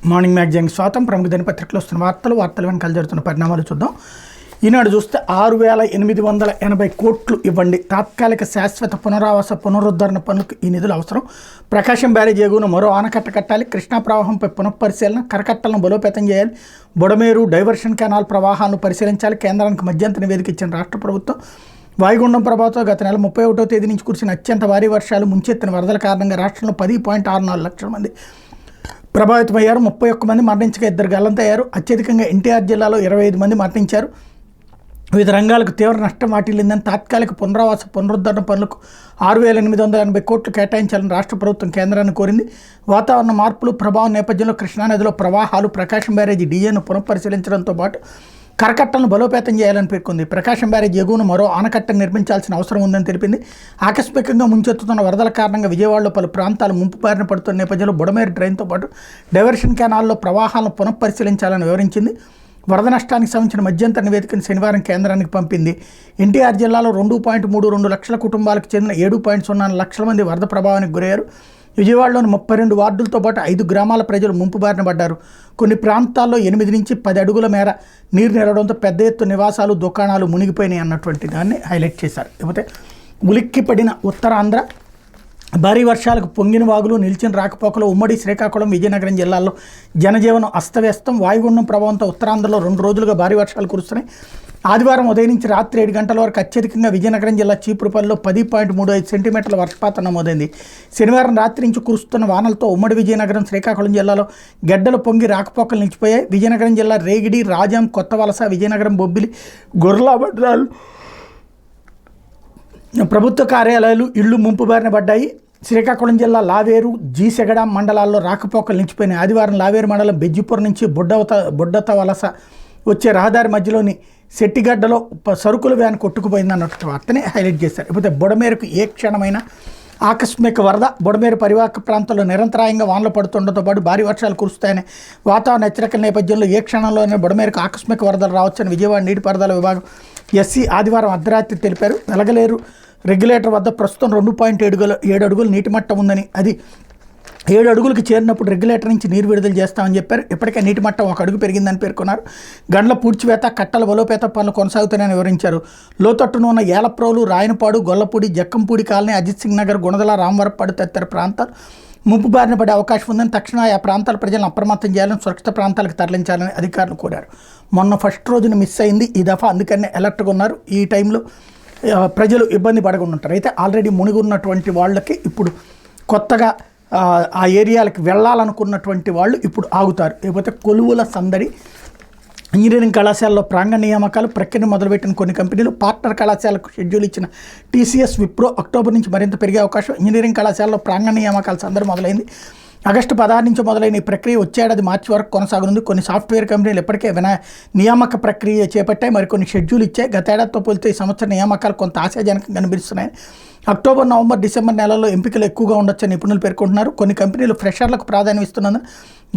Morning magazine స్వాతం ప్రముఖ దినపత్రికలో వస్తున్న వార్తలు వెనకాల జరుగుతున్న పరిణామాలు చూద్దాం. ఈనాడు చూస్తే 6,880 కోట్లు ఇవ్వండి, తాత్కాలిక శాశ్వత పునరావాస పునరుద్ధరణ పనులకు ఈ నిధులు అవసరం. ప్రకాశం బ్యారేజ్ ఎగువన మరో ఆనకట్ట కట్టాలి, కృష్ణా ప్రవాహంపై పునఃపరిశీలన, కరకట్టలను బలోపేతం చేయాలి, బుడమేరు డైవర్షన్ కెనాల్ ప్రవాహాలను పరిశీలించాలి, కేంద్రానికి మధ్యంతర నివేదిక ఇచ్చిన రాష్ట్ర ప్రభుత్వం. వాయుగుండం ప్రభావంతో గత నెల 31వ తేదీ నుంచి కురిసిన అత్యంత భారీ వర్షాలు, ముంచెత్తిన వరదల కారణంగా రాష్ట్రంలో 10.64 లక్షల మంది ప్రభావితమయ్యారు. 31 మంది మరణించగా 2 గల్లంతయ్యారు. అత్యధికంగా ఎన్టీఆర్ జిల్లాలో 25 మంది మరణించారు. వివిధ రంగాలకు తీవ్ర నష్టం వాటిల్లిందని తాత్కాలిక పునరావాస పునరుద్ధరణ పనులకు 6,880 కోట్లు కేటాయించాలని రాష్ట్ర ప్రభుత్వం కేంద్రాన్ని కోరింది. వాతావరణ మార్పులు ప్రభావం నేపథ్యంలో కృష్ణానదిలో ప్రవాహాలు, ప్రకాశం బ్యారేజీ డీఏను పునఃపరిశీలించడంతో పాటు కరకట్టలను బలోపేతం చేయాలని పేర్కొంది. ప్రకాశం బ్యారేజ్ ఎగువన మరో ఆనకట్టను నిర్మించాల్సిన అవసరం ఉందని తెలిపింది. ఆకస్మికంగా ముంచెత్తుతున్న వరదల కారణంగా విజయవాడలో పలు ప్రాంతాలు ముంపు బారిన పడుతున్న నేపథ్యంలో బుడమేరు డ్రైన్తో పాటు డైవర్షన్ కెనాల్లో ప్రవాహాలను పునఃపరిశీలించాలని వివరించింది. వరద నష్టానికి సంబంధించిన మధ్యంతర నివేదికను శనివారం కేంద్రానికి పంపింది. ఎన్టీఆర్ జిల్లాలో 2.32 లక్షల కుటుంబాలకు చెందిన 7.04 లక్షల మంది వరద ప్రభావానికి గురయ్యారు. విజయవాడలోని 32 వార్డులతో పాటు 5 గ్రామాల ప్రజలు ముంపు బారిన పడ్డారు. కొన్ని ప్రాంతాల్లో 8 నుంచి 10 అడుగుల మేర నీరు నిలవడంతో పెద్ద ఎత్తున నివాసాలు, దుకాణాలు మునిగిపోయినాయి అన్నటువంటి దాన్ని హైలైట్ చేశారు. లేకపోతే ఉలిక్కి పడిన ఉత్తరాంధ్ర, భారీ వర్షాలకు పొంగిన వాగులు, నిలిచిన రాకపోకలు, ఉమ్మడి శ్రీకాకుళం, విజయనగరం జిల్లాల్లో జనజీవనం అస్తవ్యస్తం. వాయుగుండం ప్రభావంతో ఉత్తరాంధ్రలో 2 రోజులుగా భారీ వర్షాలు కురుస్తున్నాయి. ఆదివారం ఉదయం నుంచి రాత్రి 7 గంటల వరకు అత్యధికంగా విజయనగరం జిల్లా చీపురుపల్లిలో 10.35 సెంటీమీటర్ల వర్షపాతం నమోదైంది. శనివారం రాత్రి నుంచి కురుస్తున్న వానలతో ఉమ్మడి విజయనగరం, శ్రీకాకుళం జిల్లాలో గడ్డలు పొంగి రాకపోకలు నిలిచిపోయాయి. విజయనగరం జిల్లా రేగిడి, రాజాం, కొత్తవలస, విజయనగరం, బొబ్బిలి, గొర్రెల మండలాలు ప్రభుత్వ కార్యాలయాలు, ఇళ్లు ముంపు బారిన పడ్డాయి. శ్రీకాకుళం జిల్లా లావేరు, జీసెగడ మండలాల్లో రాకపోకలు నిలిచిపోయినాయి. ఆదివారం లావేరు మండలం బెజ్జిపూర్ నుంచి బుడ్డత వలస వచ్చే రహదారి మధ్యలోని సెట్టిగడ్డలో సరుకుల వ్యాన్ కొట్టుకుపోయింది అన్నట్టు వార్తని హైలైట్ చేశారు. లేకపోతే బుడమేరుకు ఏ క్షణమైన ఆకస్మిక వరద, బుడమేరు పరివాహక ప్రాంతంలో నిరంతరాయంగా వానలు పడుతుండటంతో పాటు భారీ వర్షాలు కురుస్తాయని వాతావరణ హెచ్చరికల నేపథ్యంలో ఏ క్షణంలోనే బుడమేరుకు ఆకస్మిక వరదలు రావచ్చని విజయవాడ నీటిపారుదల విభాగం ఎస్సీ ఆదివారం అర్ధరాత్రి తెలిపారు. వెలగలేరు రెగ్యులేటర్ వద్ద ప్రస్తుతం 2.7 అడుగులు నీటి మట్టం ఉందని, అది 7 అడుగులకు చేరినప్పుడు రెగ్యులేటర్ నుంచి నీరు విడుదల చేస్తామని చెప్పారు. ఇప్పటికే నీటి మట్టం 1 అడుగు పెరిగిందని పేర్కొన్నారు. గండ్ల పూడ్చివేత, కట్టల బలోపేత పనులు కొనసాగుతాయని వివరించారు. లోతట్టున ఉన్న ఏలప్రోలు, రాయనపాడు, గొల్లపూడి, జక్కంపూడి కాలనీ, అజిత్ సింగ్ నగర్, గుణదల, రామవరపాడు తదితర ప్రాంతాలు ముంపు బారిన పడే అవకాశం ఉందని, తక్షణ ఆ ప్రాంతాల ప్రజలను అప్రమత్తం చేయాలని, సురక్షిత ప్రాంతాలకు తరలించాలని అధికారులు కోరారు. మొన్న ఫస్ట్ రోజున మిస్ అయింది ఈ దఫా, అందుకనే అలర్ట్గా ఉన్నారు. ఈ టైంలో ప్రజలు ఇబ్బంది పడకుండా ఉంటారు. అయితే ఆల్రెడీ మునిగి ఉన్నటువంటి వాళ్ళకి ఇప్పుడు కొత్తగా ఆ ఏరియాలకు వెళ్ళాలనుకున్నటువంటి వాళ్ళు ఇప్పుడు ఆగుతారు. లేకపోతే కొలువుల సందడి. ఇంజనీరింగ్ కళాశాలలో ప్రాంగణ నియామకాలు ప్రక్రియను మొదలుపెట్టిన కొన్ని కంపెనీలు. పార్ట్నర్ కళాశాలకు షెడ్యూల్ ఇచ్చిన టీసీఎస్, విప్రో అక్టోబర్ నుంచి మరింత పెరిగే అవకాశం. ఇంజనీరింగ్ కళాశాలలో ప్రాంగణ నియామకాల సందడి మొదలైంది. ఆగస్టు 16 నుంచి మొదలైన ఈ ప్రక్రియ వచ్చే ఏడాది మార్చి వరకు కొనసాగనుంది. కొన్ని సాఫ్ట్వేర్ కంపెనీలు ఇప్పటికే నియామక ప్రక్రియ చేపట్టాయి, మరికొన్ని షెడ్యూల్ ఇచ్చాయి. గత ఏడాదితో పోలితే ఈ సంవత్సరం నియామకాలు కొంత ఆశాజనకంగా కనిపిస్తున్నాయి. అక్టోబర్, నవంబర్, డిసెంబర్ నెలల్లో ఎంపికలు ఎక్కువగా ఉండొచ్చని నిపుణులు పేర్కొంటున్నారు. కొన్ని కంపెనీలు ఫ్రెషర్లకు ప్రాధాన్యం ఇస్తున్నందున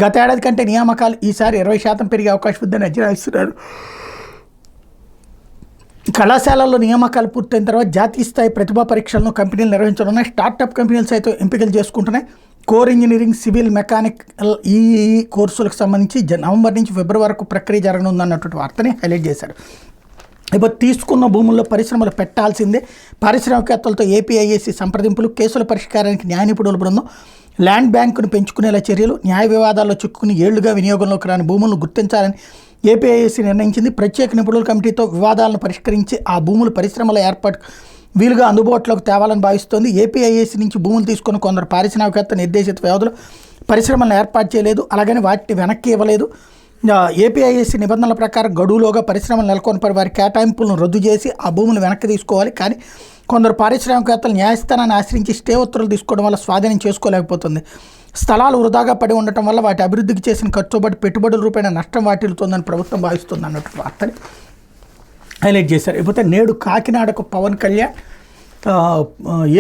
గత ఏడాది కంటే నియామకాలు ఈసారి 20% పెరిగే అవకాశం ఉందని అంచనా ఇస్తున్నారు. కళాశాలల్లో నియామకాలు పూర్తయిన తర్వాత జాతీయ స్థాయి ప్రతిభా పరీక్షలను కంపెనీలు నిర్వహించనున్నాయి. స్టార్టప్ కంపెనీలు సైతం ఎంపికలు చేసుకుంటున్నాయి. Core engineering, civil, mechanical, EEE కోర్సులకు సంబంధించి నవంబర్ నుంచి ఫిబ్రవరి వరకు ప్రక్రియ జరగనుందన్నటువంటి వార్తని హైలైట్ చేశారు. ఇప్పుడు తీసుకున్న భూముల్లో పరిశ్రమలు పెట్టాల్సిందే. పారిశ్రామికవేత్తలతో ఏపీఐఏసీ సంప్రదింపులు. కేసుల పరిష్కారానికి న్యాయ నిపుణుల బృందం. ల్యాండ్ బ్యాంకును పెంచుకునేలా చర్యలు. న్యాయ వివాదాల్లో చిక్కుకుని ఏళ్లుగా వినియోగంలోకి రాని భూములను గుర్తించాలని ఏపీఐఏసీ నిర్ణయించింది. ప్రత్యేక నిపుణుల కమిటీతో వివాదాలను పరిష్కరించి ఆ భూములు పరిశ్రమల ఏర్పాటు వీలుగా అందుబాటులోకి తేవాలని భావిస్తోంది. ఏపీఐఏసీ నుంచి భూములు తీసుకుని కొందరు పారిశ్రామికవేత్త నిర్దేశిత వ్యవధిలో పరిశ్రమలను ఏర్పాటు చేయలేదు, అలాగని వాటిని వెనక్కి ఇవ్వలేదు. ఏపీఐఏసీ నిబంధనల ప్రకారం గడువులోగా పరిశ్రమలు నెలకొల్పని వారి కేటాయింపులను రద్దు చేసి ఆ భూములు వెనక్కి తీసుకోవాలి. కానీ కొందరు పారిశ్రామికవేత్తలు న్యాయస్థానాన్ని ఆశ్రయించి స్టే ఉత్తర్వులు తీసుకోవడం వల్ల స్వాధీనం చేసుకోలేకపోతుంది. స్థలాలు వృధాగా పడి ఉండటం వల్ల వాటి అభివృద్ధికి చేసిన ఖర్చుబడి పెట్టుబడుల రూపైన నష్టం వాటిల్లుతోందని ప్రభుత్వం భావిస్తుంది అన్నట్టు వార్తని హైలైట్ చేశారు. ఇకపోతే నేడు కాకినాడకు పవన్ కళ్యాణ్.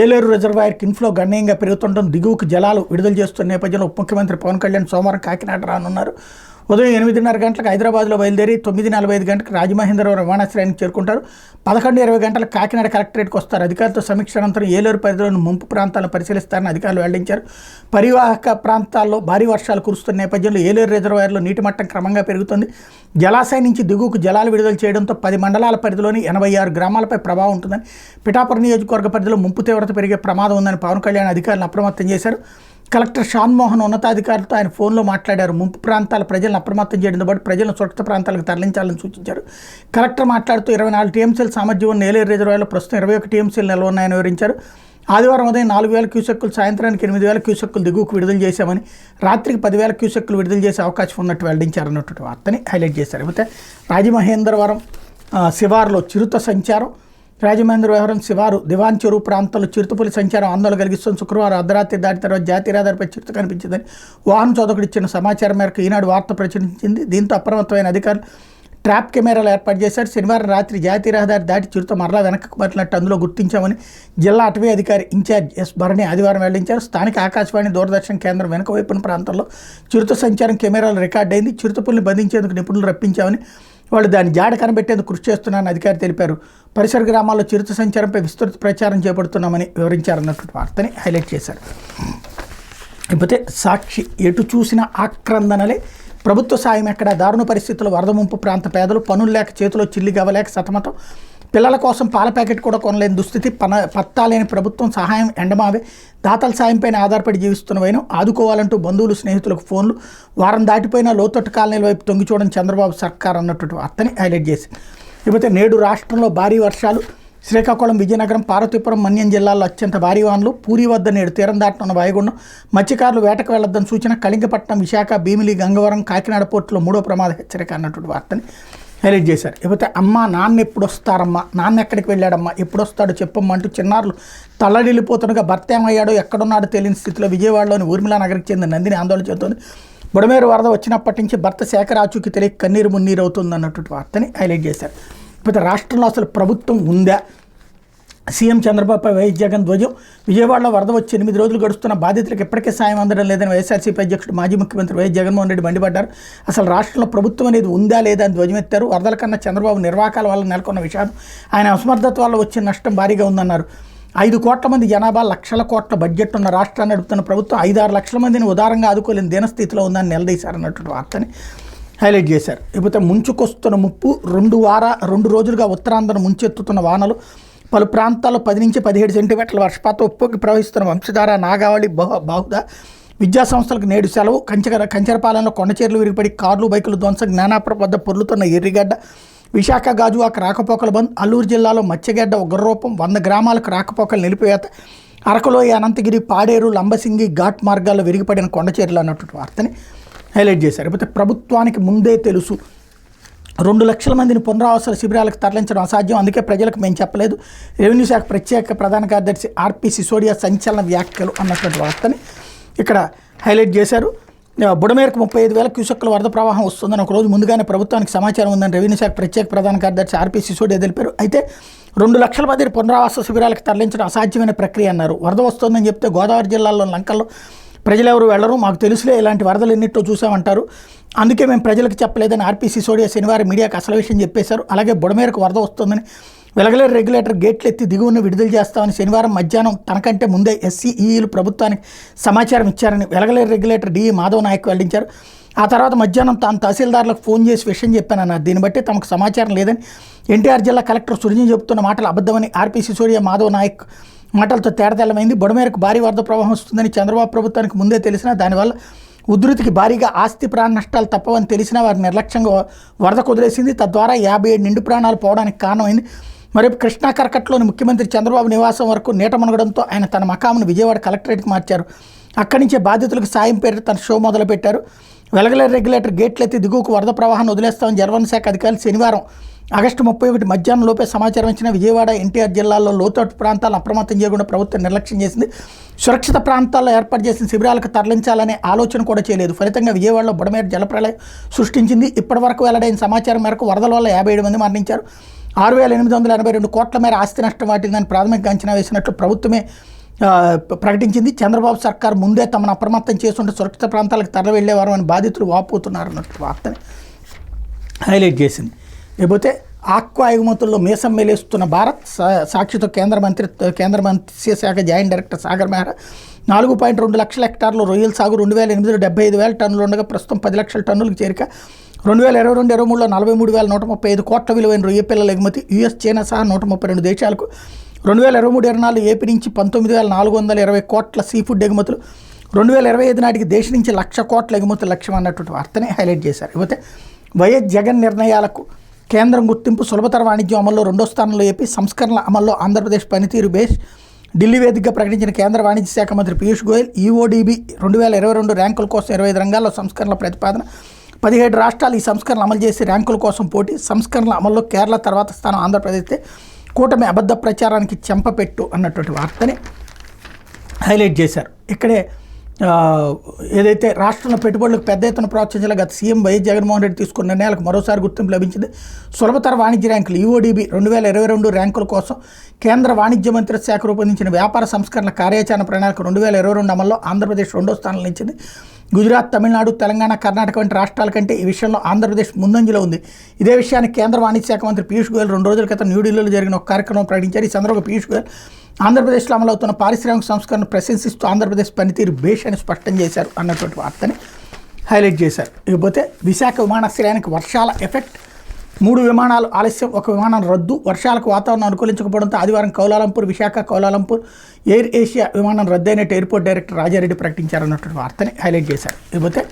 ఏలేరు రిజర్వాయర్కి ఇన్ఫ్లో గణనీయంగా పెరుగుతుండడం, దిగువకు జలాలు విడుదల చేస్తున్న నేపథ్యంలో ఉప ముఖ్యమంత్రి పవన్ కళ్యాణ్ సోమవారం కాకినాడ రానున్నారు. ఉదయం 8:30 గంటలకు హైదరాబాద్లో బయలుదేరి 9:45 గంటలకు రాజమహేంద్రవరం విమానాశ్రయానికి చేరుకుంటారు. 11:20 గంటలకు కాకినాడ కలెక్టరేట్కి వస్తారు. అధికారులతో సమీక్ష అనంతరం ఏలూరు పరిధిలోని ముంపు ప్రాంతాలను పరిశీలిస్తారని అధికారులు వెల్లడించారు. పరివాహక ప్రాంతాల్లో భారీ వర్షాలు కురుస్తున్న నేపథ్యంలో ఏలూరు రిజర్వాయర్లో నీటి మట్టం క్రమంగా పెరుగుతుంది. జలాశయం నుంచి దిగువకు జలాలు విడుదల చేయడంతో 10 మండలాల పరిధిలోని 86 గ్రామాలపై ప్రభావం ఉంటుందని, పిఠాపురం నియోజకవర్గ పరిధిలో ముంపు తీవ్రత పెరిగే ప్రమాదం ఉందని పవన్ కళ్యాణ్ అధికారులను అప్రమత్తం చేశారు. కలెక్టర్ షాన్మోహన్ ఉన్నతాధికారులతో ఆయన ఫోన్లో మాట్లాడారు. ముంపు ప్రాంతాల ప్రజలను అప్రమత్తం చేయడంతో పాటు ప్రజలను సురక్షిత ప్రాంతాలకు తరలించాలని సూచించారు. కలెక్టర్ మాట్లాడుతూ 24 టీఎంసీల సామర్థ్యం ఉన్న ఏలేరు రిజర్వాయర్లో ప్రస్తుతం 21 టీఎంసీలు నిల్వ ఉన్నాయని వివరించారు. ఆదివారం ఉదయం 4,000 క్యూసెక్కులు, సాయంత్రానికి 8,000 క్యూసెక్కులు దిగువకు విడుదల చేశామని, రాత్రికి 10,000 క్యూసెక్కులు విడుదల చేసే అవకాశం ఉన్నట్టు వెల్లడించారన్నటువంటి వార్తని హైలైట్ చేశారు. అయితే రాజమహేంద్రవరం శివారులో చిరుత సంచారం, రాజమహేంద్రవరం శివారు దివాన్ చెరువు ప్రాంతంలో చిరుతపులి సంచారం ఆందోళన కలిగిస్తుంది. శుక్రవారం అర్ధరాత్రి దాటి తర్వాత జాతీయ రహదారిపై చిరుత కనిపించిందని వాహన చోదకుడు ఇచ్చిన సమాచారం మేరకు ఈనాడు వార్త ప్రచురించింది. దీంతో అప్రమత్తమైన అధికారులు ట్రాప్ కెమెరాలు ఏర్పాటు చేశారు. శనివారం రాత్రి జాతీయ రహదారి దాటి చిరుత మరలా వెనక్కి మరలినట్టు అందులో గుర్తించామని జిల్లా అటవీ అధికారి ఇన్ఛార్జ్ ఎస్ భరణి ఆదివారం వెల్లడించారు. స్థానిక ఆకాశవాణి దూరదర్శన్ కేంద్రం వెనుక వైపున ప్రాంతంలో చిరుత సంచారం కెమెరాలు రికార్డ్ అయింది. చిరుతపుల్ని బంధించేందుకు నిపుణులు రప్పించామని, వాళ్ళు దాని జాడ కనిపెట్టేందుకు కృషి చేస్తున్నారని అధికారి తెలిపారు. పరిసర గ్రామాల్లో చిరుత సంచారంపై విస్తృత ప్రచారం చేపడుతున్నామని వివరించారన్నటువంటి వార్తని హైలైట్ చేశారు. ఇకపోతే సాక్షి ఎటు చూసిన ఆక్రందనలే, ప్రభుత్వ సాయం ఎక్కడ, దారుణ పరిస్థితుల్లో వరద ముంపు ప్రాంత పేదలు, పనులు లేక చేతిలో చిల్లి గవ్వలేక సతమతం, పిల్లల కోసం పాల ప్యాకెట్ కూడా కొనలేని దుస్థితి, పత్తా లేని ప్రభుత్వం సహాయం ఎండమావే, దాతల సాయంపైన ఆధారపడి జీవిస్తున్న వైనం, ఆదుకోవాలంటూ బంధువులు స్నేహితులకు ఫోన్లు, వారం దాటిపోయినా లోతట్టు కాలనీల వైపు తొంగి చూడని చంద్రబాబు సర్కార్ అన్నటువంటి వార్తని హైలైట్ చేసి, ఇకపోతే నేడు రాష్ట్రంలో భారీ వర్షాలు, శ్రీకాకుళం, విజయనగరం, పార్వతీపురం, మన్యం జిల్లాల్లో అత్యంత భారీ వానలు, పూరి వద్ద నేడు తీరం దాటనున్న వాయుగుండం, మత్స్యకారులు వేటకు వెళ్లొద్దని సూచన, కళింగపట్నం, విశాఖ, భీమిలి, గంగవరం, కాకినాడ పోర్టులో 3వ ప్రమాద హెచ్చరిక అన్నటువంటి వార్తని హైలైట్ చేశారు. ఇకపోతే అమ్మ నాన్న ఎప్పుడు వస్తారమ్మా, నాన్న ఎక్కడికి వెళ్ళాడమ్మా, ఎప్పుడు వస్తాడో చెప్పమ్మా అంటూ చిన్నారులు తల్లడిల్లిపోతుండగా భర్త ఏమయ్యాడో ఎక్కడున్నాడో తెలియని స్థితిలో విజయవాడలోని ఊర్మిళా నగర్కి చెందిన నందిని ఆందోళన చెందుతుంది. బుడమేరు వరద వచ్చినప్పటి నుంచి భర్త శేఖర్ ఆచూకీ తెలియక కన్నీరు మున్నీరు అవుతుంది అన్నటువంటి వార్తని హైలైట్ చేశారు. ఇకపోతే రాష్ట్రంలో అసలు ప్రభుత్వం ఉందా, సీఎం చంద్రబాబుపై వైఎస్ జగన్ ధ్వజం, విజయవాడలో వరద వచ్చి 8 రోజులు గడుస్తున్న బాధితులకు ఎప్పటికే సాయం అందడం లేదని వైఎస్ఆర్సీపీ అధ్యక్షుడు మాజీ ముఖ్యమంత్రి వైఎస్ జగన్మోహన్ రెడ్డి మండిపడ్డారు. అసలు రాష్ట్రంలో ప్రభుత్వం అనేది ఉందా లేదా అని ధ్వజమెత్తారు. వరదల కన్నా చంద్రబాబు నిర్వాకాల వల్ల నెలకొన్న విషాదం, ఆయన అసమర్థత వల్ల వచ్చిన నష్టం భారీగా ఉందన్నారు. 5 కోట్ల మంది జనాభా, లక్షల కోట్ల బడ్జెట్ ఉన్న రాష్ట్రాన్ని నడుపుతున్న ప్రభుత్వం 5-6 లక్షల మందిని ఉదారంగా ఆదుకోలేని దీనస్థితిలో ఉందని నిలదీశారన్నటువంటి వార్తని హైలైట్ చేశారు. ఇకపోతే ముంచుకొస్తున్న ముప్పు, 2 రోజులుగా ఉత్తరాంధ్రను ముంచెత్తుతున్న వానలు, పలు ప్రాంతాల్లో 10 నుంచి 17 సెంటీమీటర్ల వర్షపాతం, ఉప్పొంగి ప్రవహిస్తున్న వంశధార, నాగావళి, బాహుదా, విద్యాసంస్థలకు నేడు సెలవు, కంచరపాలెంలో కొండచేర్లు విరిగిపడి కార్లు, బైకులు ధ్వంసం, జ్ఞానాపురం వద్ద పొర్లుతున్న ఎర్రిగడ్డ, విశాఖ, గాజువాక రాకపోకల బంద్, అల్లూరు జిల్లాలో మత్స్యగడ్డ ఉగ్రరూపం, 100 గ్రామాలకు రాకపోకలు నిలిపివేత, అరకులోయ, అనంతగిరి, పాడేరు, లంబసింగి ఘాట్ మార్గాల్లో విరిగిపడిన కొండచేర్లు అన్నటువంటి వార్తని హైలైట్ చేశారు. అయితే ప్రభుత్వానికి ముందే తెలుసు 2 లక్షల మందిని పునరావాస శిబిరాలకు తరలించడం అసాధ్యం, అందుకే ప్రజలకు మేము చెప్పలేదు, రెవెన్యూ శాఖ ప్రత్యేక ప్రధాన కార్యదర్శి ఆర్పి సిసోడియా సంచలన వ్యాఖ్యలు అన్నటువంటి వార్తని ఇక్కడ హైలైట్ చేశారు. బుడమేరకు 35,000 క్యూసెక్కుల వరద ప్రవాహం వస్తుందని ఒకరోజు ముందుగానే ప్రభుత్వానికి సమాచారం ఉందని రెవెన్యూ శాఖ ప్రత్యేక ప్రధాన కార్యదర్శి ఆర్పి సిసోడియా తెలిపారు. అయితే 2 లక్షల మందిని పునరావాస శిబిరాలకు తరలించడం అసాధ్యమైన ప్రక్రియ అన్నారు. వరద వస్తుందని చెప్తే గోదావరి జిల్లాలో లంకల్లో ప్రజలెవరు వెళ్లరు, మాకు తెలుసులే, ఇలాంటి వరదలు ఎన్నింటో చూసామంటారు, అందుకే మేము ప్రజలకు చెప్పలేదని ఆర్పీ సిసోడియా శనివారం మీడియాకు అసలు విషయం చెప్పేశారు. అలాగే బుడమేరకు వరద వస్తుందని వెలగలేరు రెగ్యులేటర్ గేట్లు ఎత్తి దిగువను విడుదల చేస్తామని శనివారం మధ్యాహ్నం తనకంటే ముందే ఎస్సీఈలు ప్రభుత్వానికి సమాచారం ఇచ్చారని వెలగలేరు రెగ్యులేటర్ డిఈ మాధవ్ నాయక్ వెల్లడించారు. ఆ తర్వాత మధ్యాహ్నం తాను తహసీల్దార్లకు ఫోన్ చేసి విషయం చెప్పానన్నారు. దీన్ని బట్టి తమకు సమాచారం లేదని, ఎన్టీఆర్ జిల్లా కలెక్టర్ సురజన్ చెబుతున్న మాటలు అబద్ధమని ఆర్పీ సిసోడియా మాధవ్ నాయక్ మాటలతో తేడతెల్లమైంది. బుడమేరకు భారీ వరద ప్రవాహం వస్తుందని చంద్రబాబు ప్రభుత్వానికి ముందే తెలిసినా, దానివల్ల ఉధృతికి భారీగా ఆస్తి ప్రాణ నష్టాలు తప్పవని తెలిసినా వారి నిర్లక్ష్యంగా వరద కుదిరేసింది. తద్వారా 57 నిండు ప్రాణాలు పోవడానికి కారణమైంది. మరోపు కృష్ణా కరకట్లోని ముఖ్యమంత్రి చంద్రబాబు నివాసం వరకు నీట మునగడంతో ఆయన తన మకామును విజయవాడ కలెక్టరేట్కి మార్చారు. అక్కడి నుంచే బాధితులకు సాయం పేరు తన షో మొదలుపెట్టారు. వెలగలేరు రెగ్యులేటర్ గేట్లు ఎత్తి దిగువకు వరద ప్రవాహాన్ని వదిలేస్తామని జలవనరుల శాఖ అధికారులు శనివారం ఆగస్టు 31 మధ్యాహ్నం లోపే సమాచారం ఇచ్చిన విజయవాడ, ఎన్టీఆర్ జిల్లాల్లో లోతట్టు ప్రాంతాలను అప్రమత్తం చేయకుండా ప్రభుత్వం నిర్లక్ష్యం చేసింది. సురక్షిత ప్రాంతాల్లో ఏర్పాటు చేసిన శిబిరాలకు తరలించాలనే ఆలోచన కూడా చేయలేదు. ఫలితంగా విజయవాడలో బుడమేరు జలప్రళయం సృష్టించింది. ఇప్పటివరకు వెల్లడైన సమాచారం మేరకు వరదల వల్ల 57 మంది మరణించారు. 6,882 కోట్ల మేర ఆస్తి నష్టం వాటిందని ప్రాథమిక అంచనా వేసినట్లు ప్రభుత్వమే ప్రకటించింది. చంద్రబాబు సర్కార్ ముందే తమను అప్రమత్తం చేస్తుంటే సురక్షిత ప్రాంతాలకు తరలి వెళ్లేవారు అని బాధితులు వాపోతున్నారు అన్నట్టు వార్తని హైలైట్ చేసింది. లేకపోతే ఆక్వా ఎగుమతుల్లో మీసం మేలేస్తున్న భారత్ సాక్షితో కేంద్ర మత్స్యశాఖ జాయింట్ డైరెక్టర్ సాగర్ మెహ్రా 4.2 లక్షల హెక్టార్లు రొయ్యల సాగు 2008లో 75,000 టన్నులు ఉండగా ప్రస్తుతం 10 లక్షల టన్నులకు చేరిక. 2022-23లో 43,135 కోట్ల విలువైన రొయ్య పిల్లల ఎగుమతి. యుఎస్, చైనా సహా 132 దేశాలకు. 2023-24 ఏపీ నుంచి 19,420 కోట్ల సీఫుడ్ ఎగుమతులు. 2025 నాటికి దేశం నుంచి 1,00,000 కోట్ల ఎగుమతులు లక్ష్యం అన్నటువంటి వార్తని హైలైట్ చేశారు. ఇకపోతే వైఎస్ జగన్ నిర్ణయాలకు కేంద్రం గుర్తింపు. సులభతర వాణిజ్యం అమల్లో 2వ స్థానంలో ఏపీ. సంస్కరణల అమల్లో ఆంధ్రప్రదేశ్ పనితీరు బేష్. ఢిల్లీ వేదికగా ప్రకటించిన కేంద్ర వాణిజ్య శాఖ మంత్రి పీయూష్ గోయల్. ఈఓడిబి 2022 ర్యాంకుల కోసం 25 రంగాల్లో సంస్కరణల ప్రతిపాదన. 17 రాష్ట్రాలు ఈ సంస్కరణలు అమలు చేసి ర్యాంకుల కోసం పోటీ. సంస్కరణల అమల్లో కేరళ తర్వాత స్థానం ఆంధ్రప్రదేశ్. కూటమి అబద్ధ ప్రచారానికి చెంపపెట్టు అన్నటువంటి వార్తని హైలైట్ చేశారు. ఇక్కడే ఏదైతే రాష్ట్రంలో పెట్టుబడులకు పెద్ద ఎత్తున ప్రోత్సహించాలో గత సీఎం వైఎస్ జగన్మోహన్ రెడ్డి తీసుకున్న నిర్ణయాలకు మరోసారి గుర్తింపు లభించింది. సులభతర వాణిజ్య ర్యాంకులు ఈఓడిబి 2022 ర్యాంకుల కోసం కేంద్ర వాణిజ్య మంత్రిత్వ శాఖ రూపొందించిన వ్యాపార సంస్కరణల కార్యాచరణ ప్రణాళిక 2022 అమల్లో ఆంధ్రప్రదేశ్ 2వ స్థానంలో నిలిచింది. గుజరాత్, తమిళనాడు, తెలంగాణ, కర్ణాటక వంటి రాష్ట్రాల కంటే ఈ విషయంలో ఆంధ్రప్రదేశ్ ముందంజలో ఉంది. ఇదే విషయాన్ని కేంద్ర వాణిజ్య శాఖ మంత్రి పీయూష్ గోయల్ 2 రోజుల క్రితం న్యూఢిల్లీలో జరిగిన ఒక కార్యక్రమం ప్రకటించారు. ఈ సందర్భంగా పీయూష్ గోయల్ ఆంధ్రప్రదేశ్లో అమలవుతున్న పారిశ్రామిక సంస్కరణ ప్రశంసిస్తూ ఆంధ్రప్రదేశ్ పనితీరు బేష్ అని స్పష్టం చేశారు అన్నటువంటి వార్తని హైలైట్ చేశారు. ఇకపోతే విశాఖ విమానాశ్రయానికి వర్షాల ఎఫెక్ట్. 3 విమానాలు ఆలస్యం, 1 విమానం రద్దు. వర్షాలకు వాతావరణం అనుకూలించకపోవడంతో ఆదివారం Kuala Lumpur, Visakha, Kuala Lumpur air Asia విమానం రద్దయినట్టు ఎయిర్పోర్ట్ డైరెక్టర్ రాజారెడ్డి ప్రకటించారన్నటువంటి వార్తని హైలైట్ చేశారు. ఇకపోతే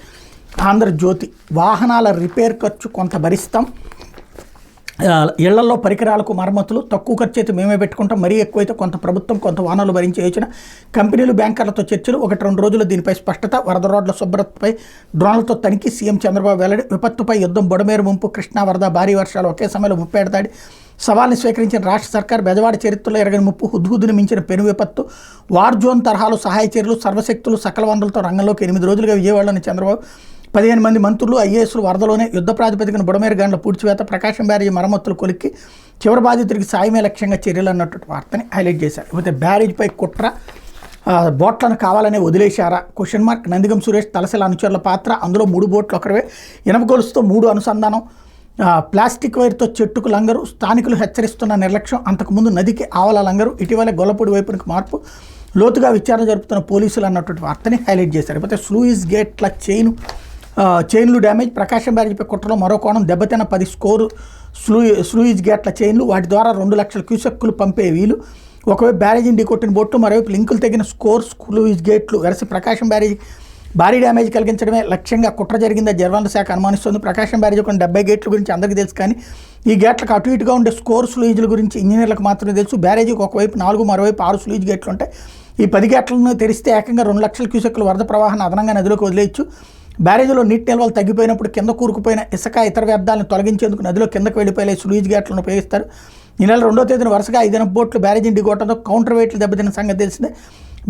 ఆంధ్రజ్యోతి వాహనాల రిపేర్ ఖర్చు కొంత భరిస్తాం. ఇళ్లలో పరికరాలకు మరమ్మతులు తక్కువ ఖర్చు అయితే మేమే పెట్టుకుంటాం, మరీ ఎక్కువైతే కొంత ప్రభుత్వం కొంత వాహనాలు భరించే యోచన. కంపెనీలు, బ్యాంకర్లతో చర్చలు. 1-2 రోజుల్లో దీనిపై స్పష్టత. వరద రోడ్ల శుభ్రతపై డ్రోన్లతో తనిఖీ. సీఎం చంద్రబాబు వెల్లడి. విపత్తుపై యుద్ధం. బుడమేరు ముంపు, కృష్ణా వరద, భారీ వర్షాలు ఒకే సమయంలో ముప్పేట దాడి. సవాల్ని స్వీకరించిన రాష్ట్ర సర్కార్. బెజవాడ చరిత్రలో ఎరగని ముప్పు. హుద్హుద్దుని మించిన పెను విపత్తు. వార్ జోన్ తరహాలో సహాయ చర్యలు. సర్వశక్తులు సకల వనరులతో రంగంలోకి. 8 రోజులుగా విజయవాడలోని చంద్రబాబు. 15 మంది మంత్రులు, ఐఏఎస్లు వరదలోనే. యుద్ధ ప్రాతిపదికన బుడమేరు గండ్ల పూడ్చివేత. ప్రకాశం బ్యారేజీ మరమ్మతులు కొలిక్కి. చివరి బాధితుడికి సాయమే లక్ష్యంగా చర్యలు అన్నటువంటి వార్తని హైలైట్ చేశారు. ఇకపోతే బ్యారేజ్పై కుట్ర. బోట్లను కావాలనే వదిలేశారా? Question mark. నందిగం సురేష్, తలసల అనుచరుల పాత్ర. అందులో 3 బోట్లు ఒకరివే. ఇనప గొలుసుతో 3 అనుసంధానం. ప్లాస్టిక్ వైర్తో చెట్టుకు లంగరు. స్థానికులు హెచ్చరిస్తున్న నిర్లక్ష్యం. అంతకుముందు నదికి ఆవల లంగరు. ఇటీవలే గొల్లపూడి వైపునికి మార్పు. లోతుగా విచారణ జరుపుతున్న పోలీసులు అన్నటువంటి వార్తని హైలైట్ చేశారు. లేకపోతే స్లూయిస్ గేట్ల చైన్లు డ్యామేజ్. ప్రకాశం బ్యారేజీపై కుట్రలో మరో కోణం. దెబ్బతిన్న 10 స్కోరు స్లూయిస్ గేట్ల చైన్లు. వాటి ద్వారా 2 లక్షల క్యూసెక్కులు పంపే వీలు. ఒకవైపు బ్యారేజీని ఢీకొట్టిన బోట్లు, మరోవైపు లింకులు తెగిన స్లూయిస్ గేట్లు వెరసి ప్రకాశం బ్యారేజీ భారీ డ్యామేజ్ కలిగించడమే లక్ష్యంగా కుట్ర జరిగిందా జర్వాల శాఖ అనుమానిస్తుంది. ప్రకాశం బ్యారేజీ కొన్ని 70 గేట్ల గురించి అందరికీ తెలుసు, కానీ ఈ గేట్లకు అటు ఇటుగా ఉండే స్లూయిజ్ల గురించి ఇంజనీర్లకు మాత్రమే తెలుసు. బ్యారేజీకి ఒకవైపు 4, మరోవైపు 6 స్లూయిజ్ గేట్లు ఉంటాయి. ఈ 10 గేట్లను తెరిస్తే ఏకంగా 2 లక్షల క్యూసెక్కుల వరద ప్రవాహాన్ని అదనంగా నదిలోకి వదిలేయచ్చు. బ్యారేజీలో నీటి నిల్వలు తగ్గిపోయినప్పుడు కింద కూరుకుపోయిన ఇసుక, ఇతర వ్యర్థాలను తొలగించేందుకు నదిలో కిందకు వెళ్ళిపోయే స్లూయిజ్ గేట్లను ఉపయోగిస్తారు. ఈ నెల 2వ తేదీన వరుసగా 5 బోట్లు బ్యారేజీని ఢీకొట్టడంతో కౌంటర్ వెయిట్లు దెబ్బతిన్న సంగతి తెలిసిందే.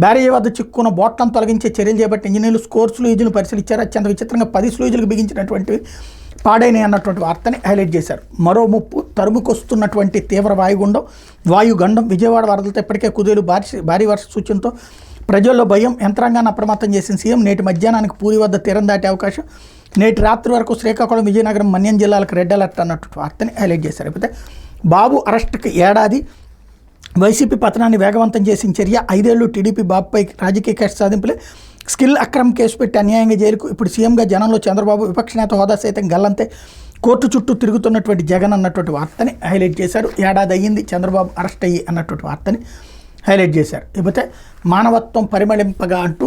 బ్యారేజీ వద్ద చిక్కున్న బోట్లను తొలగించే చర్యలు చేపట్టి ఇంజనీర్లు స్లూయిజ్ను పరిశీలించారు. అత్యంత విచిత్రంగా 10 స్లూయిజ్లకు బిగించినటువంటివి పాడైనాయి అన్నటువంటి వార్తని హైలైట్ చేశారు. మరో ముప్పు. తరుముకొస్తున్నటువంటి తీవ్ర వాయుగండం. విజయవాడ వరదలతో ఇప్పటికే కుదేలు. భారీ వర్ష సూచనతో ప్రజల్లో భయం. యంత్రాంగాన్ని అప్రమత్తం చేసిన సీఎం. నేటి మధ్యాహ్నానికి పూరి వద్ద తీరం దాటే అవకాశం. నేటి రాత్రి వరకు శ్రీకాకుళం, విజయనగరం, మన్యం జిల్లాలకు రెడ్ అలర్ట్ అన్నట్టు వార్తని హైలైట్ చేశారు. అయితే బాబు అరెస్టుకి ఏడాది. వైసీపీ పతనాన్ని వేగవంతం చేసిన చర్య. 5 ఏళ్లు టీడీపీ బాబుపై రాజకీయ కక్ష సాధింపులే. స్కిల్ అక్రమ్ కేసు పెట్టి అన్యాయంగా జైలుకు. ఇప్పుడు సీఎంగా జనంలో చంద్రబాబు. విపక్ష నేత హోదా సైతం గల్లంతే. కోర్టు చుట్టూ తిరుగుతున్నటువంటి జగన్ అన్నటువంటి వార్తని హైలైట్ చేశారు. ఏడాది అయ్యింది చంద్రబాబు అరెస్ట్ అయ్యి అన్నటువంటి వార్తని హైలైట్ చేశారు. ఇకపోతే మానవత్వం పరిమళింపగా అంటూ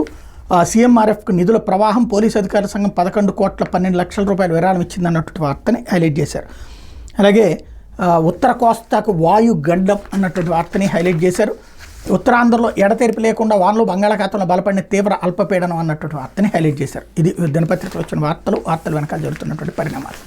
సీఎంఆర్ఎఫ్కు నిధుల ప్రవాహం. పోలీసు అధికారుల సంఘం 11 కోట్ల 12 లక్షల రూపాయలు విరాళం ఇచ్చిందన్నటువంటి వార్తని హైలైట్ చేశారు. అలాగే ఉత్తర కోస్తాకు వాయుగండం అన్నటువంటి వార్తని హైలైట్ చేశారు. ఉత్తరాంధ్రలో ఎడతెరిపి లేకుండా వానలు. బంగాళాఖాతంలో బలపడిన తీవ్ర అల్పపీడనం అన్నటువంటి వార్తని హైలైట్ చేశారు. ఇది దినపత్రికలో వచ్చిన వార్తలు వెనకాల జరుగుతున్నటువంటి పరిణామాలు.